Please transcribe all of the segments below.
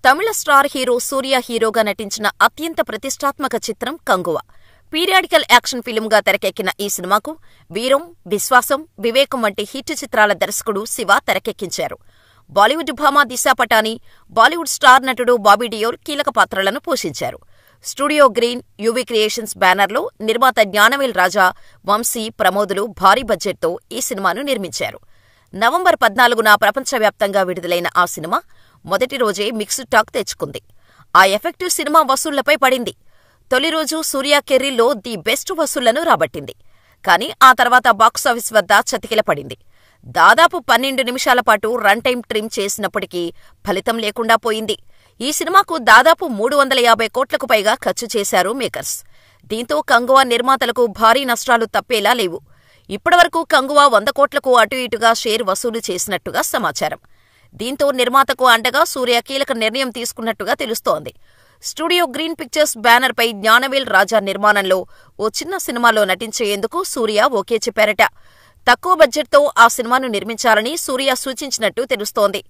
తమిళ star hero సూర్య హీరోగా నటించిన అత్యంత ప్రతిష్టాత్మక చిత్రం కంగువ. పీరియాడికల్ యాక్షన్ ఫిల్మ్గా తెరకెక్కిన ఈ సినిమాకు వీరం, విశ్వాసం, వివేకం వంటి హిట్ చిత్రాల దర్శకుడు శివ తెరకెక్కించారు. బాలీవుడ్ భామ దిశా పటాని, బాలీవుడ్ స్టార్ నటుడు బాబీ డియోల్ కీలక పాత్రలను పోషించారు. స్టూడియో గ్రీన్, యువి క్రియేషన్స్ బ్యానర్లో నిర్మాత జ్ఞానవేల్ రాజా, వంశీ, ప్రమోదులు భారీ బడ్జెట్తో ఈ సినిమాను నిర్మించారు. నవంబర్ 14న ప్రపంచవ్యాప్తంగా విడుదలైన ఆ సినిమా మొదటి రోజే మిక్స్డ్ టాక్ తెచ్చుకుంది. ఆ ఎఫెక్ట్ సినిమా వసూళ్లపై పడింది. తొలి రోజు సూర్య కెరీర్లో ది బెస్ట్ వసూళ్లను రాబట్టింది. కానీ ఆ తర్వాత బాక్సాఫీస్ వద్ద చతికిలపడింది. దాదాపు 12 నిమిషాల పాటు రన్ టైం ట్రిమ్ చేసినప్పటికీ ఫలితం లేకుండా పోయింది. ఈ సినిమాకు దాదాపు 350 కోట్లకు పైగా ఖర్చు చేశారు మేకర్స్. దీంతో కంగువ నిర్మాతలకు భారీ నష్టాలు తప్పేలా లేవు. ఇప్పటివరకు కంగువ 100 కోట్లకు అటు ఇటుగా షేర్ వసూలు చేసినట్టుగా సమాచారం. దీంతో నిర్మాతకు అండగా సూర్య కీలక నిర్ణయం తీసుకున్నట్టుగా తెలుస్తోంది. స్టూడియో గ్రీన్ పిక్చర్స్ బ్యానర్పై జ్ఞానవేల్ రాజా నిర్మాణంలో ఓ చిన్న సినిమాలో నటించేందుకు సూర్య ఓకే చెప్పారట. తక్కువ బడ్జెట్తో ఆ సినిమాను నిర్మించాలని సూర్య సూచించినట్టు తెలుస్తోంది.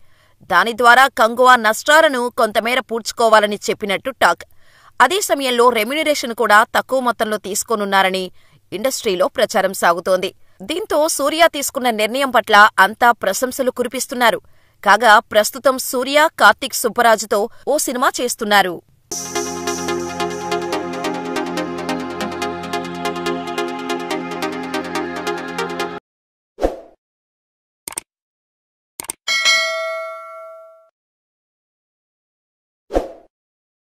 దాని ద్వారా కంగువ నష్టాలను కొంతమేర పూడ్చుకోవాలని చెప్పినట్టు టాక్. అదే సమయంలో రెమ్యునరేషన్ కూడా తక్కువ మొత్తంలో తీసుకోనున్నారని ఇండస్ట్రీలో ప్రచారం సాగుతోంది. దీంతో సూర్య తీసుకున్న నిర్ణయం పట్ల అంతా ప్రశంసలు కురిపిస్తున్నారు. కాగా ప్రస్తుతం సూర్య, కార్తీక్ సుబ్బరాజుతో ఓ సినిమా చేస్తున్నారు.